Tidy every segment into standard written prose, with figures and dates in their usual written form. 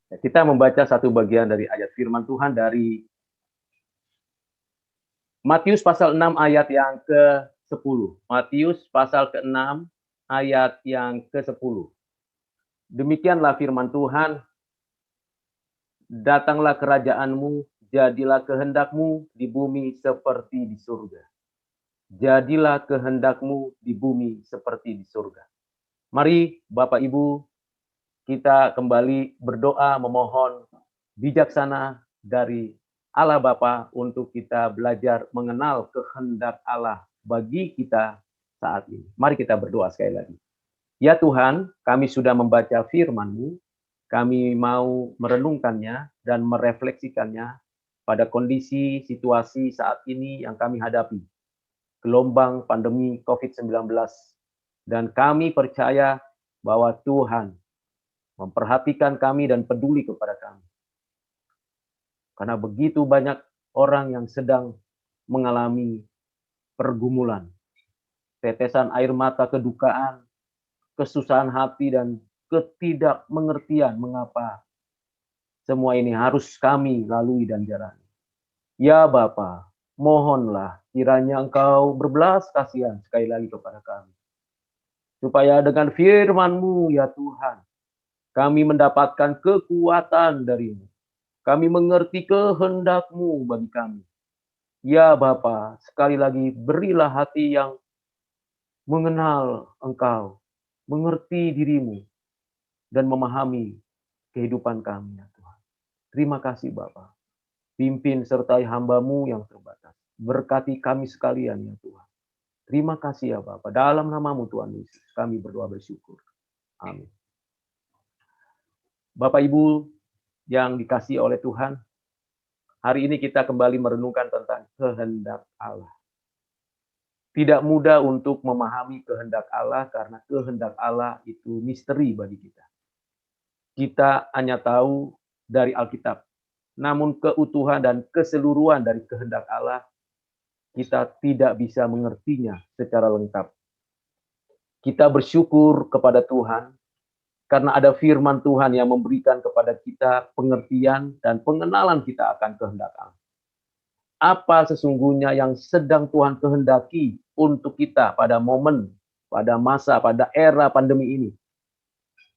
Kita membaca satu bagian dari ayat firman Tuhan dari Matius pasal 6 ayat yang ke-10. Matius pasal ke-6 ayat yang ke-10. Demikianlah firman Tuhan, datanglah kerajaanmu, jadilah kehendakmu di bumi seperti di surga. Jadilah kehendakmu di bumi seperti di surga. Mari Bapak Ibu, kita kembali berdoa memohon bijaksana dari Allah Bapa untuk kita belajar mengenal kehendak Allah bagi kita saat ini. Mari kita berdoa sekali lagi. Ya Tuhan, kami sudah membaca firman-Mu, kami mau merenungkannya dan merefleksikannya pada kondisi situasi saat ini yang kami hadapi, gelombang pandemi COVID-19. Dan kami percaya bahwa Tuhan memperhatikan kami dan peduli kepada kami. Karena begitu banyak orang yang sedang mengalami pergumulan, tetesan air mata kedukaan, kesusahan hati, dan ketidakmengertian mengapa semua ini harus kami lalui dan jalani. Ya Bapa, mohonlah kiranya Engkau berbelas kasihan sekali lagi kepada kami. Supaya dengan firman-Mu ya Tuhan, kami mendapatkan kekuatan dari-Mu. Kami mengerti kehendak-Mu bagi kami. Ya Bapa, sekali lagi berilah hati yang mengenal Engkau, mengerti diri-Mu, dan memahami kehidupan kami ya Tuhan. Terima kasih Bapa. Pimpin sertai hamba-Mu yang terbatas. Berkati kami sekalian ya Tuhan. Terima kasih ya Bapa. Dalam nama-Mu Tuhan Yesus, kami berdoa bersyukur. Amin. Bapak Ibu yang dikasihi oleh Tuhan, hari ini kita kembali merenungkan tentang kehendak Allah. Tidak mudah untuk memahami kehendak Allah karena kehendak Allah itu misteri bagi kita. Kita hanya tahu dari Alkitab. Namun keutuhan dan keseluruhan dari kehendak Allah kita tidak bisa mengertinya secara lengkap. Kita bersyukur kepada Tuhan karena ada firman Tuhan yang memberikan kepada kita pengertian dan pengenalan kita akan kehendak Allah. Apa sesungguhnya yang sedang Tuhan kehendaki untuk kita pada momen, pada masa, pada era pandemi ini.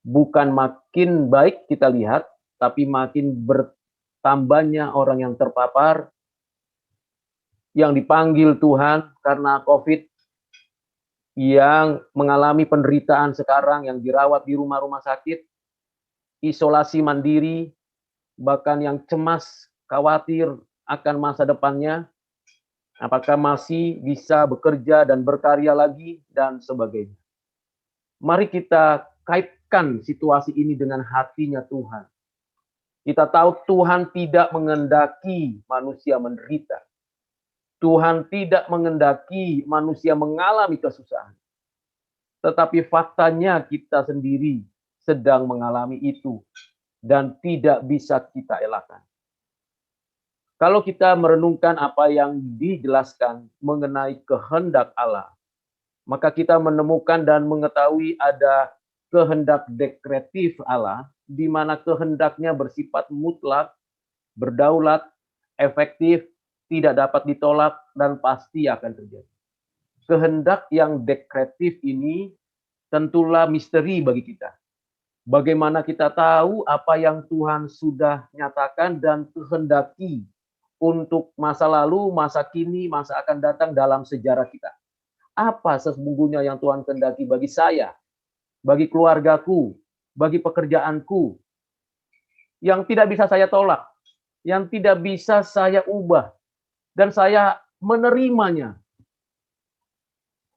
Bukan makin baik kita lihat, tapi makin bertambahnya orang yang terpapar, yang dipanggil Tuhan karena COVID, yang mengalami penderitaan sekarang, yang dirawat di rumah-rumah sakit, isolasi mandiri, bahkan yang cemas, khawatir akan masa depannya, apakah masih bisa bekerja dan berkarya lagi, dan sebagainya. Mari kita kaitkan situasi ini dengan hatinya Tuhan. Kita tahu Tuhan tidak mengendaki manusia menderita. Tuhan tidak mengendaki manusia mengalami kesusahan. Tetapi faktanya kita sendiri sedang mengalami itu dan tidak bisa kita elakkan. Kalau kita merenungkan apa yang dijelaskan mengenai kehendak Allah, maka kita menemukan dan mengetahui ada kehendak dekretif Allah, di mana kehendaknya bersifat mutlak, berdaulat, efektif, tidak dapat ditolak, dan pasti akan terjadi. Kehendak yang dekretif ini tentulah misteri bagi kita. Bagaimana kita tahu apa yang Tuhan sudah nyatakan dan kehendaki untuk masa lalu, masa kini, masa akan datang dalam sejarah kita. Apa sesungguhnya yang Tuhan kehendaki bagi saya, bagi keluargaku, bagi pekerjaanku, yang tidak bisa saya tolak, yang tidak bisa saya ubah, dan saya menerimanya.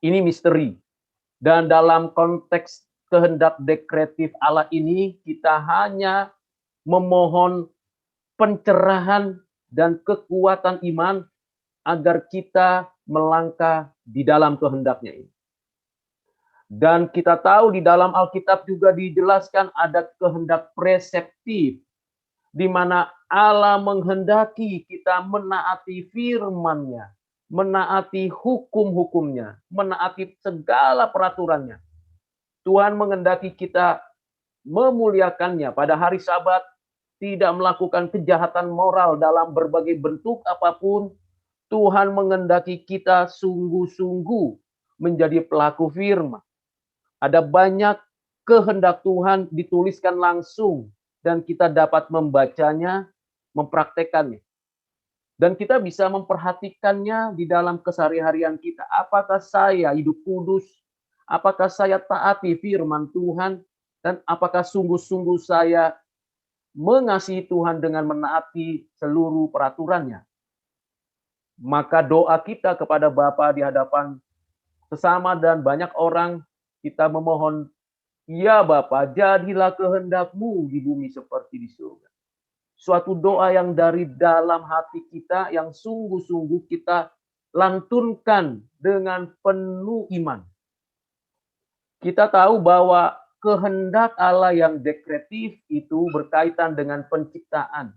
Ini misteri. Dan dalam konteks kehendak dekretif Allah ini, kita hanya memohon pencerahan dan kekuatan iman agar kita melangkah di dalam kehendaknya ini. Dan kita tahu di dalam Alkitab juga dijelaskan ada kehendak preseptif, di mana Allah menghendaki kita menaati firman-Nya, menaati hukum-hukumnya, menaati segala peraturannya. Tuhan menghendaki kita memuliakannya pada hari Sabat, tidak melakukan kejahatan moral dalam berbagai bentuk apapun, Tuhan menghendaki kita sungguh-sungguh menjadi pelaku firman. Ada banyak kehendak Tuhan dituliskan langsung dan kita dapat membacanya, mempraktekannya. Dan kita bisa memperhatikannya di dalam keseharian kita. Apakah saya hidup kudus? Apakah saya taati firman Tuhan? Dan apakah sungguh-sungguh saya mengasihi Tuhan dengan menaati seluruh peraturannya? Maka doa kita kepada Bapa di hadapan sesama dan banyak orang, kita memohon, ya Bapa, jadilah kehendak-Mu di bumi seperti di surga. Suatu doa yang dari dalam hati kita, yang sungguh-sungguh kita lantunkan dengan penuh iman. Kita tahu bahwa kehendak Allah yang dekretif itu berkaitan dengan penciptaan.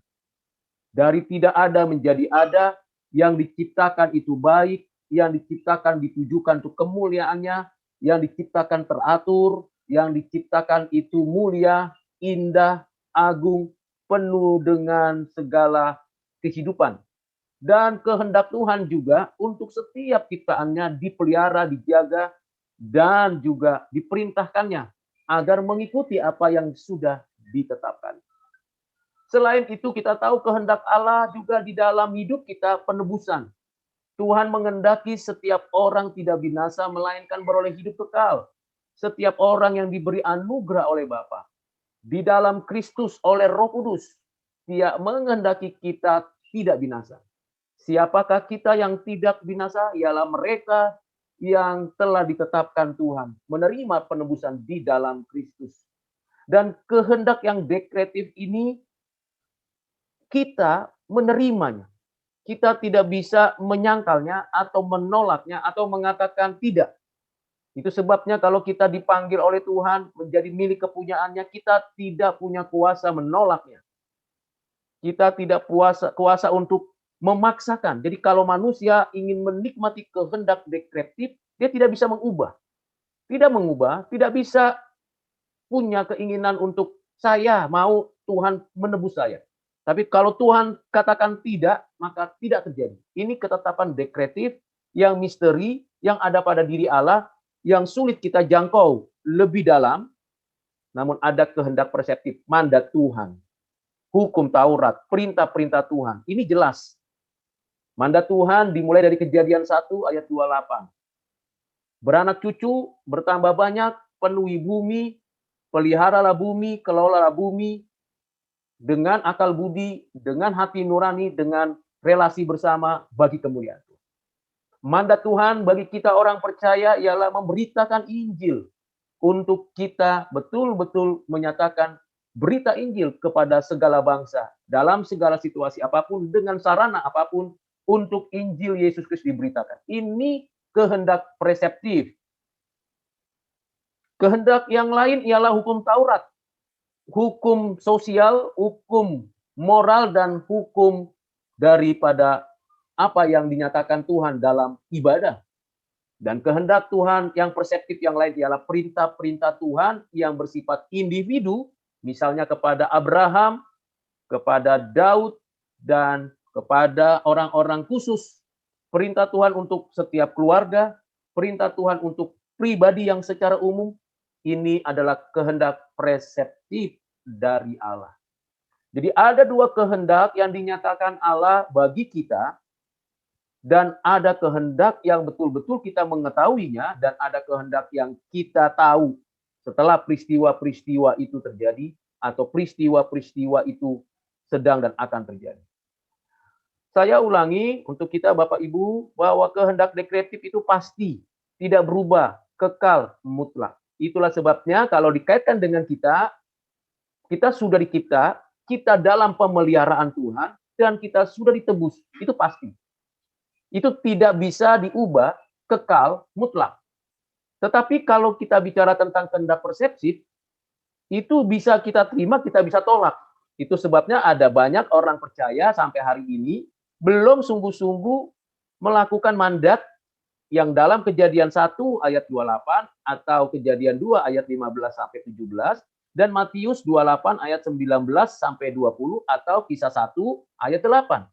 Dari tidak ada menjadi ada, yang diciptakan itu baik, yang diciptakan ditujukan untuk kemuliaannya, yang diciptakan teratur, yang diciptakan itu mulia, indah, agung, penuh dengan segala kehidupan. Dan kehendak Tuhan juga untuk setiap ciptaannya dipelihara, dijaga, dan juga diperintahkannya agar mengikuti apa yang sudah ditetapkan. Selain itu kita tahu kehendak Allah juga di dalam hidup kita penebusan. Tuhan menghendaki setiap orang tidak binasa melainkan beroleh hidup kekal. Setiap orang yang diberi anugerah oleh Bapa di dalam Kristus oleh Roh Kudus, Dia menghendaki kita tidak binasa. Siapakah kita yang tidak binasa? Ialah mereka yang telah ditetapkan Tuhan, menerima penebusan di dalam Kristus. Dan kehendak yang dekretif ini kita menerimanya. Kita tidak bisa menyangkalnya atau menolaknya atau mengatakan tidak. Itu sebabnya kalau kita dipanggil oleh Tuhan menjadi milik kepunyaannya, kita tidak punya kuasa menolaknya. Kita tidak kuasa untuk memaksakan. Jadi kalau manusia ingin menikmati kehendak dekretif, dia tidak bisa mengubah. Tidak mengubah, tidak bisa punya keinginan untuk saya mau Tuhan menebus saya. Tapi kalau Tuhan katakan tidak, maka tidak terjadi. Ini ketetapan dekretif yang misteri, yang ada pada diri Allah, yang sulit kita jangkau lebih dalam, namun ada kehendak perseptif, mandat Tuhan, hukum Taurat, perintah-perintah Tuhan. Ini jelas. Mandat Tuhan dimulai dari Kejadian 1 ayat 28. Beranak cucu, bertambah banyak, penuhi bumi, peliharalah bumi, kelolalah bumi, dengan akal budi, dengan hati nurani, dengan relasi bersama bagi kemuliaan. Mandat Tuhan bagi kita orang percaya ialah memberitakan Injil untuk kita betul-betul menyatakan berita Injil kepada segala bangsa dalam segala situasi apapun dengan sarana apapun untuk Injil Yesus Kristus diberitakan. Ini kehendak preseptif. Kehendak yang lain ialah hukum Taurat, hukum sosial, hukum moral, dan hukum daripada apa yang dinyatakan Tuhan dalam ibadah. Dan kehendak Tuhan yang perseptif yang lain ialah perintah-perintah Tuhan yang bersifat individu, misalnya kepada Abraham, kepada Daud, dan kepada orang-orang khusus. Perintah Tuhan untuk setiap keluarga, perintah Tuhan untuk pribadi yang secara umum, ini adalah kehendak preseptif dari Allah. Jadi ada dua kehendak yang dinyatakan Allah bagi kita, dan ada kehendak yang betul-betul kita mengetahuinya, dan ada kehendak yang kita tahu setelah peristiwa-peristiwa itu terjadi, atau peristiwa-peristiwa itu sedang dan akan terjadi. Saya ulangi untuk kita Bapak Ibu, bahwa kehendak dekretif itu pasti, tidak berubah, kekal, mutlak. Itulah sebabnya kalau dikaitkan dengan kita sudah dicipta, kita dalam pemeliharaan Tuhan, dan kita sudah ditebus, itu pasti. Itu tidak bisa diubah, kekal, mutlak. Tetapi kalau kita bicara tentang kehendak perseptif, itu bisa kita terima, kita bisa tolak. Itu sebabnya ada banyak orang percaya sampai hari ini belum sungguh-sungguh melakukan mandat yang dalam Kejadian 1 ayat 28 atau Kejadian 2 ayat 15 sampai 17 dan Matius 28 ayat 19 sampai 20 atau Kisah 1 ayat 8,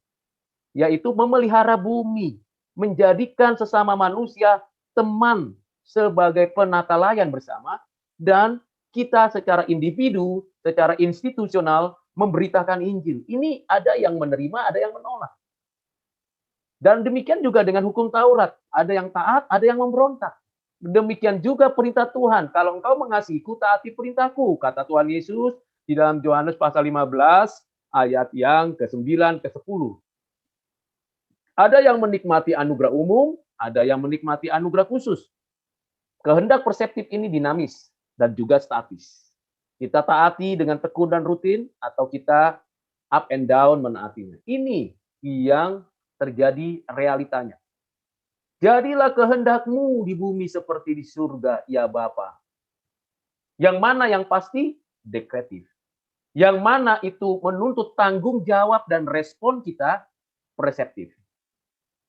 yaitu memelihara bumi, menjadikan sesama manusia teman sebagai penata layan bersama, dan kita secara individu, secara institusional memberitakan Injil. Ini ada yang menerima, ada yang menolak. Dan demikian juga dengan hukum Taurat, ada yang taat, ada yang memberontak. Demikian juga perintah Tuhan, kalau engkau mengasihiku, taati perintahku, kata Tuhan Yesus di dalam Yohanes pasal 15 ayat yang ke-9 ke-10. Ada yang menikmati anugerah umum, ada yang menikmati anugerah khusus. Kehendak perseptif ini dinamis dan juga statis. Kita taati dengan tekun dan rutin, atau kita up and down menaatinya. Ini yang terjadi realitanya. Jadilah kehendakmu di bumi seperti di surga, ya Bapa. Yang mana yang pasti dekretif. Yang mana itu menuntut tanggung jawab dan respon kita perseptif.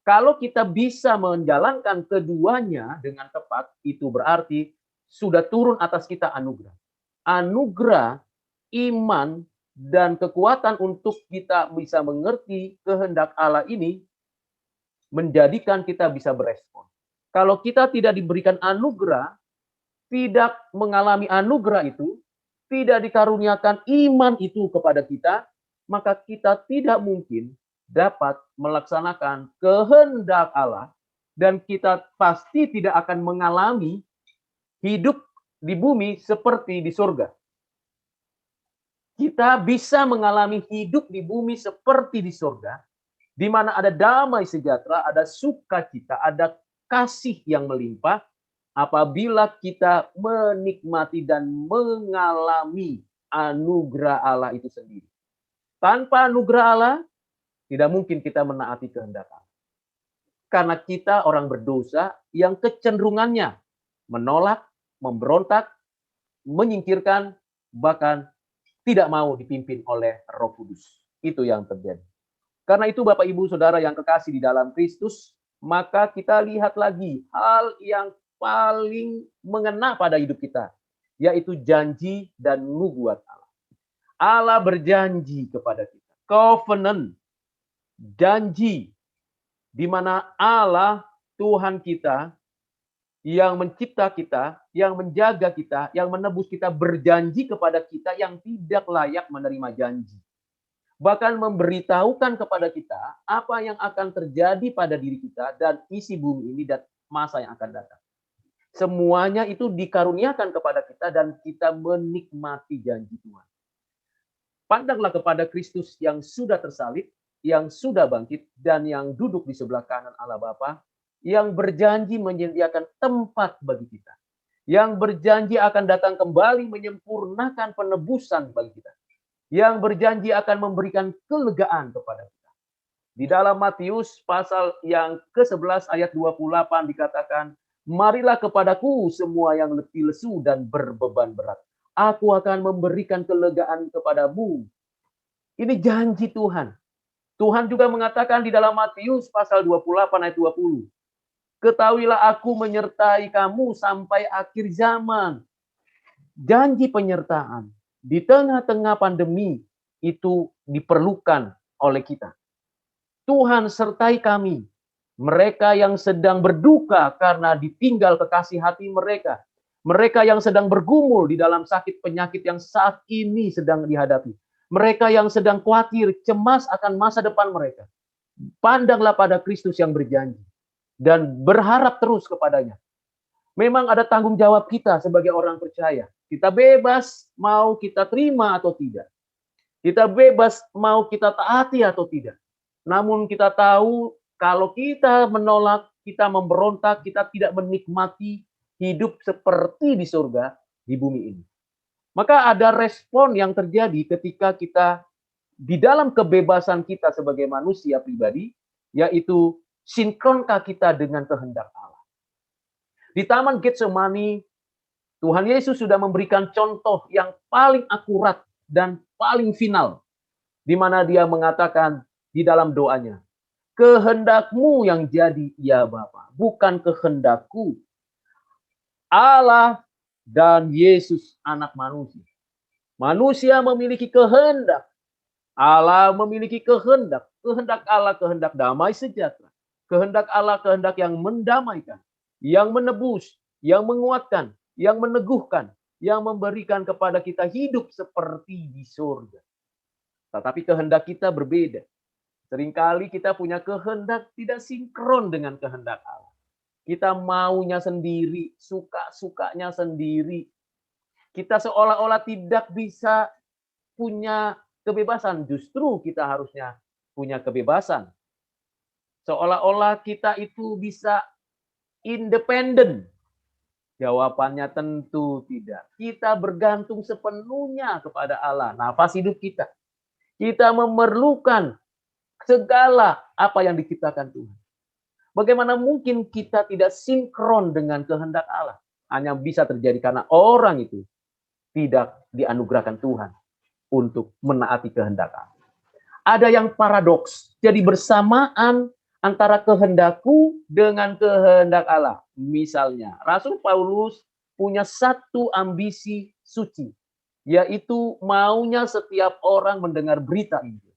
Kalau kita bisa menjalankan keduanya dengan tepat, itu berarti sudah turun atas kita anugerah. Anugerah, iman, dan kekuatan untuk kita bisa mengerti kehendak Allah ini menjadikan kita bisa berespon. Kalau kita tidak diberikan anugerah, tidak mengalami anugerah itu, tidak dikaruniakan iman itu kepada kita, maka kita tidak mungkin dapat melaksanakan kehendak Allah, dan kita pasti tidak akan mengalami hidup di bumi seperti di surga. Kita bisa mengalami hidup di bumi seperti di surga, di mana ada damai sejahtera, ada sukacita, ada kasih yang melimpah, apabila kita menikmati dan mengalami anugerah Allah itu sendiri. Tanpa anugerah Allah, tidak mungkin kita menaati kehendak Allah. Karena kita orang berdosa yang kecenderungannya menolak, memberontak, menyingkirkan, bahkan tidak mau dipimpin oleh Roh Kudus. Itu yang terjadi. Karena itu Bapak Ibu Saudara yang kekasih di dalam Kristus, maka kita lihat lagi hal yang paling mengena pada hidup kita, yaitu janji dan nubuat Allah. Allah berjanji kepada kita. Covenant, janji, di mana Allah, Tuhan kita, yang mencipta kita, yang menjaga kita, yang menebus kita, berjanji kepada kita yang tidak layak menerima janji. Bahkan memberitahukan kepada kita apa yang akan terjadi pada diri kita dan isi bumi ini dan masa yang akan datang. Semuanya itu dikaruniakan kepada kita dan kita menikmati janji Tuhan. Pandanglah kepada Kristus yang sudah tersalib, yang sudah bangkit, dan yang duduk di sebelah kanan Allah Bapa, yang berjanji menyediakan tempat bagi kita, yang berjanji akan datang kembali menyempurnakan penebusan bagi kita, yang berjanji akan memberikan kelegaan kepada kita. Di dalam Matius pasal yang ke-11 ayat 28 dikatakan, marilah kepadaku semua yang letih lesu dan berbeban berat. Aku akan memberikan kelegaan kepadamu. Ini janji Tuhan. Tuhan juga mengatakan di dalam Matius pasal 28 ayat 20. Ketahuilah aku menyertai kamu sampai akhir zaman. Janji penyertaan di tengah-tengah pandemi itu diperlukan oleh kita. Tuhan sertai kami. Mereka yang sedang berduka karena ditinggal kekasih hati mereka. Mereka yang sedang bergumul di dalam sakit penyakit yang saat ini sedang dihadapi. Mereka yang sedang khawatir, cemas akan masa depan mereka. Pandanglah pada Kristus yang berjanji. Dan berharap terus kepadanya. Memang ada tanggung jawab kita sebagai orang percaya. Kita bebas mau kita terima atau tidak. Kita bebas mau kita taati atau tidak. Namun kita tahu kalau kita menolak, kita memberontak, kita tidak menikmati hidup seperti di surga, di bumi ini. Maka ada respon yang terjadi ketika kita di dalam kebebasan kita sebagai manusia pribadi, yaitu sinkronkah kita dengan kehendak Allah. Di Taman Getsemani, Tuhan Yesus sudah memberikan contoh yang paling akurat dan paling final, di mana dia mengatakan di dalam doanya, kehendakmu yang jadi, ya Bapa, bukan kehendakku. Allah dan Yesus anak manusia Manusia memiliki kehendak, Allah memiliki kehendak. Kehendak Allah kehendak damai sejahtera. Kehendak Allah kehendak yang mendamaikan, yang menebus, yang menguatkan, yang meneguhkan, yang memberikan kepada kita hidup seperti di surga. Tetapi kehendak kita berbeda. Seringkali kita punya kehendak tidak sinkron dengan kehendak Allah. Kita maunya sendiri, suka-sukanya sendiri. Kita seolah-olah tidak bisa punya kebebasan. Justru kita harusnya punya kebebasan. Seolah-olah kita itu bisa independen. Jawabannya tentu tidak. Kita bergantung sepenuhnya kepada Allah. Nafas hidup kita. Kita memerlukan segala apa yang diciptakan Tuhan. Bagaimana mungkin kita tidak sinkron dengan kehendak Allah? Hanya bisa terjadi karena orang itu tidak dianugerahkan Tuhan untuk menaati kehendak Allah. Ada yang paradoks. Jadi bersamaan antara kehendakku dengan kehendak Allah. Misalnya, Rasul Paulus punya satu ambisi suci, yaitu maunya setiap orang mendengar berita Injil.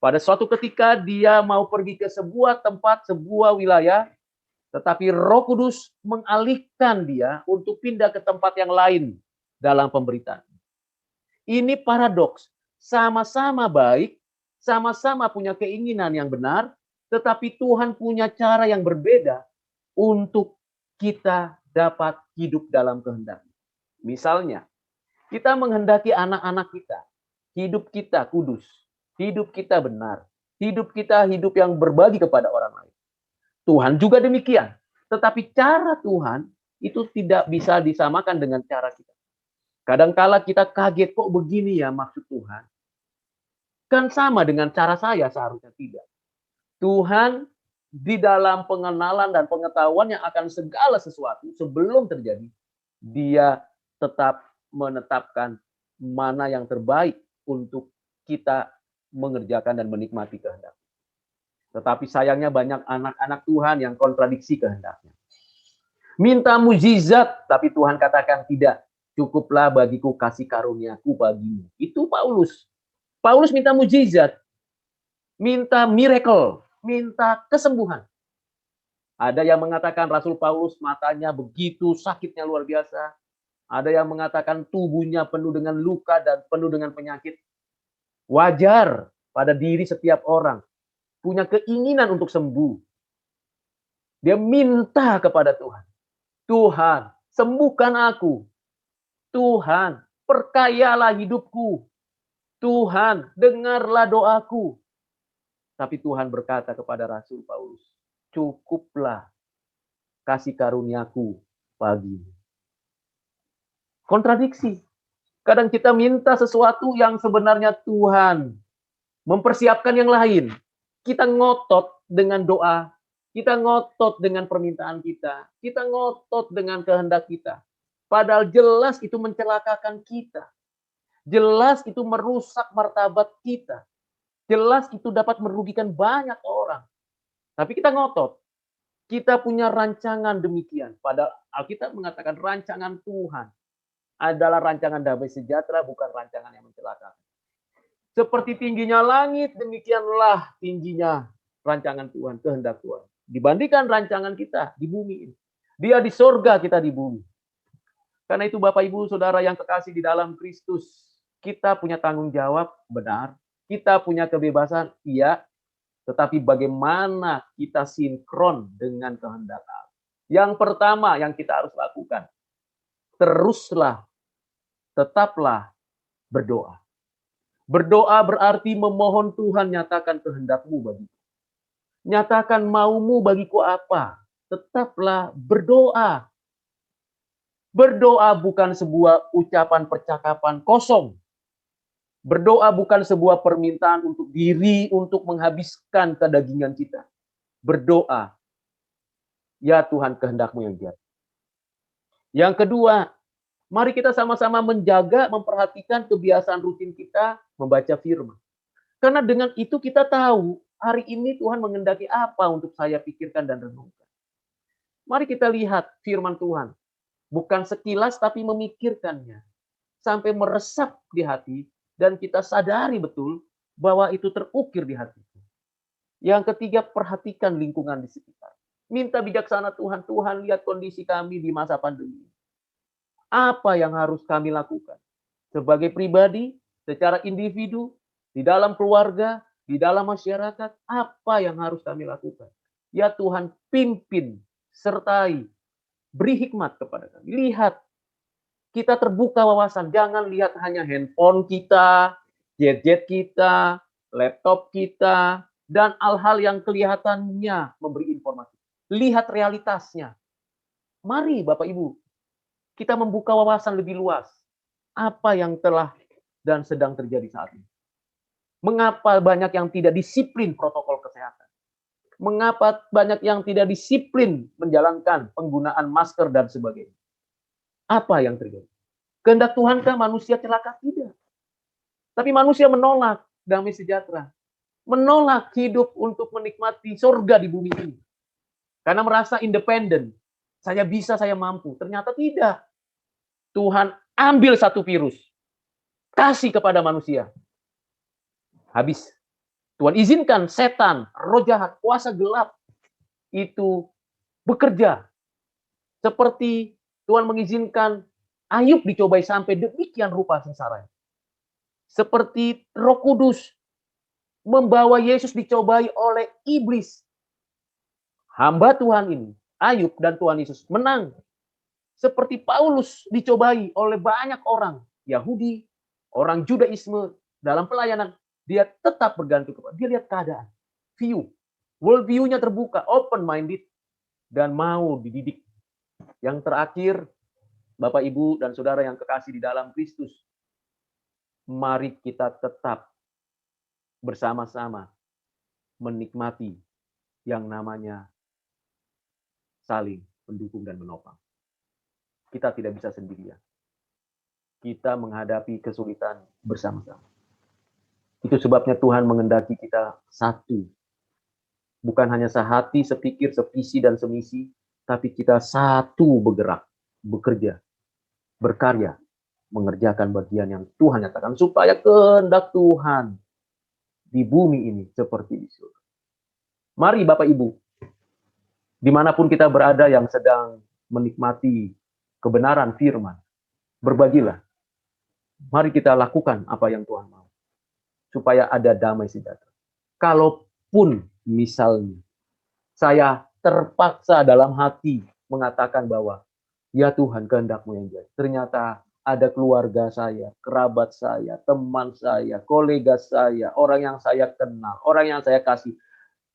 Pada suatu ketika dia mau pergi ke sebuah tempat, sebuah wilayah, tetapi Roh Kudus mengalihkan dia untuk pindah ke tempat yang lain dalam pemberitaan. Ini paradoks. Sama-sama baik, sama-sama punya keinginan yang benar, tetapi Tuhan punya cara yang berbeda untuk kita dapat hidup dalam kehendak. Misalnya, kita menghendaki anak-anak kita, hidup kita kudus, hidup kita benar, hidup kita hidup yang berbagi kepada orang lain. Tuhan juga demikian. Tetapi cara Tuhan itu tidak bisa disamakan dengan cara kita. Kadangkala kita kaget, kok begini ya maksud Tuhan. Kan sama dengan cara saya, seharusnya tidak. Tuhan di dalam pengenalan dan pengetahuannya akan segala sesuatu sebelum terjadi, dia tetap menetapkan mana yang terbaik untuk kita mengerjakan dan menikmati kehendak. Tetapi sayangnya banyak anak-anak Tuhan yang kontradiksi kehendaknya. Minta mujizat, tapi Tuhan katakan tidak. Cukuplah bagiku kasih karuniaku bagimu. Itu Paulus. Paulus minta mujizat, minta miracle, minta kesembuhan. Ada yang mengatakan Rasul Paulus matanya begitu sakitnya luar biasa. Ada yang mengatakan tubuhnya penuh dengan luka dan penuh dengan penyakit. Wajar pada diri setiap orang punya keinginan untuk sembuh. Dia minta kepada Tuhan. Tuhan, sembuhkan aku. Tuhan, perkayalah hidupku. Tuhan, dengarlah doaku. Tapi Tuhan berkata kepada Rasul Paulus, cukuplah kasih karuniaku bagimu. Kontradiksi. Kadang kita minta sesuatu yang sebenarnya Tuhan mempersiapkan yang lain. Kita ngotot dengan doa, kita ngotot dengan permintaan kita ngotot dengan kehendak kita. Padahal jelas itu mencelakakan kita. Jelas itu merusak martabat kita. Jelas itu dapat merugikan banyak orang. Tapi kita ngotot. Kita punya rancangan demikian. Padahal Alkitab mengatakan rancangan Tuhan adalah rancangan damai sejahtera, bukan rancangan yang mencelakakan. Seperti tingginya langit, demikianlah tingginya rancangan Tuhan, kehendak Tuhan. Dibandingkan rancangan kita di bumi ini. Dia di sorga, kita di bumi. Karena itu Bapak Ibu Saudara yang kekasih di dalam Kristus, kita punya tanggung jawab, benar. Kita punya kebebasan, iya. Tetapi bagaimana kita sinkron dengan kehendak Allah. Yang pertama yang kita harus lakukan, teruslah, tetaplah berdoa. Berdoa berarti memohon Tuhan nyatakan kehendak-Mu bagiku. Nyatakan maumu bagiku apa. Tetaplah berdoa. Berdoa bukan sebuah ucapan percakapan kosong. Berdoa bukan sebuah permintaan untuk diri, untuk menghabiskan kedagingan kita. Berdoa, ya Tuhan kehendak-Mu yang jadi. Yang kedua, mari kita sama-sama menjaga, memperhatikan kebiasaan rutin kita membaca firman. Karena dengan itu kita tahu hari ini Tuhan mengendaki apa untuk saya pikirkan dan renungkan. Mari kita lihat firman Tuhan. Bukan sekilas tapi memikirkannya. sampai meresap di hati dan kita sadari betul bahwa itu terukir di hati. Yang ketiga, perhatikan lingkungan di sekitar. Minta bijaksana Tuhan, Tuhan lihat kondisi kami di masa pandemi. Apa yang harus kami lakukan? Sebagai pribadi, secara individu, di dalam keluarga, di dalam masyarakat, apa yang harus kami lakukan? Ya Tuhan, pimpin, sertai, beri hikmat kepada kami. Lihat, kita terbuka wawasan. Jangan lihat hanya handphone kita, gadget kita, laptop kita, dan hal-hal yang kelihatannya memberi informasi. Lihat realitasnya. Mari Bapak Ibu, kita membuka wawasan lebih luas. Apa yang telah dan sedang terjadi saat ini. Mengapa banyak yang tidak disiplin protokol kesehatan? Mengapa banyak yang tidak disiplin menjalankan penggunaan masker dan sebagainya? Apa yang terjadi? Kehendak Tuhankah manusia celaka? Tidak. Tapi manusia menolak damai sejahtera. Menolak hidup untuk menikmati surga di bumi ini. Karena merasa independen. Saya bisa, saya mampu. Ternyata tidak. Tuhan ambil satu virus. Kasih kepada manusia. Habis. Tuhan izinkan setan, roh jahat, kuasa gelap itu bekerja. Seperti Tuhan mengizinkan Ayub dicobai sampai demikian rupa sengsaranya. Seperti Roh Kudus membawa Yesus dicobai oleh iblis. Hamba Tuhan ini, Ayub dan Tuhan Yesus menang. Seperti Paulus dicobai oleh banyak orang Yahudi, orang Judaisme dalam pelayanan. Dia tetap bergantung kepada, dia lihat keadaan, view, world view-nya terbuka, open minded, dan mau dididik. Yang terakhir, Bapak, Ibu, dan Saudara yang kekasih di dalam Kristus, mari kita tetap bersama-sama menikmati yang namanya saling mendukung dan menopang. Kita tidak bisa sendirian. Kita menghadapi kesulitan bersama-sama. Itu sebabnya Tuhan mengendaki kita satu. Bukan hanya sehati, sepikir, sevisi, dan semisi, tapi kita satu bergerak, bekerja, berkarya, mengerjakan bagian yang Tuhan nyatakan, supaya kehendak Tuhan di bumi ini seperti di surga. Mari Bapak Ibu, dimanapun kita berada yang sedang menikmati kebenaran firman, berbagilah. Mari kita lakukan apa yang Tuhan mau, supaya ada damai sejahtera. Kalaupun misalnya saya terpaksa dalam hati mengatakan bahwa, ya Tuhan, kehendak-Mu yang jadi. Ternyata ada keluarga saya, kerabat saya, teman saya, kolega saya, orang yang saya kenal, orang yang saya kasih,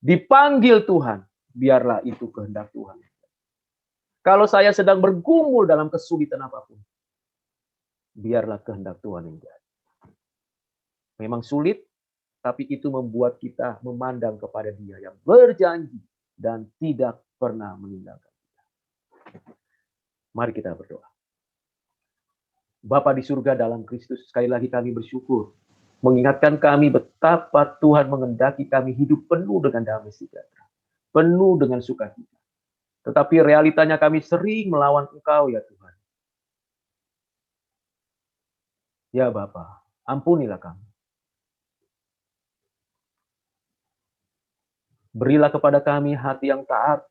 dipanggil Tuhan, biarlah itu kehendak Tuhan. Kalau saya sedang bergumul dalam kesulitan apapun, biarlah kehendak Tuhan yang jadi. Memang sulit, tapi itu membuat kita memandang kepada Dia yang berjanji dan tidak pernah meninggalkan kita. Mari kita berdoa. Bapa di surga dalam Kristus, sekali lagi kami bersyukur. Mengingatkan kami betapa Tuhan mengendaki kami hidup penuh dengan damai sejahtera. Penuh dengan sukacita. Tetapi realitanya kami sering melawan Engkau ya Tuhan. Ya Bapa, ampunilah kami. Berilah kepada kami hati yang taat.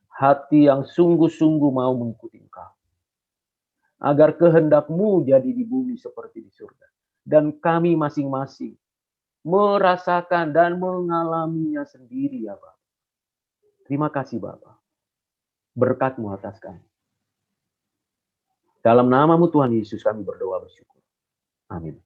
Hati yang sungguh-sungguh mau mengikuti Engkau. Agar kehendak-Mu jadi di bumi seperti di surga. Dan kami masing-masing merasakan dan mengalaminya sendiri ya Bapak. Terima kasih Bapak. Berkat-Mu atas kami. Dalam nama-Mu Tuhan Yesus kami berdoa bersyukur. Amin.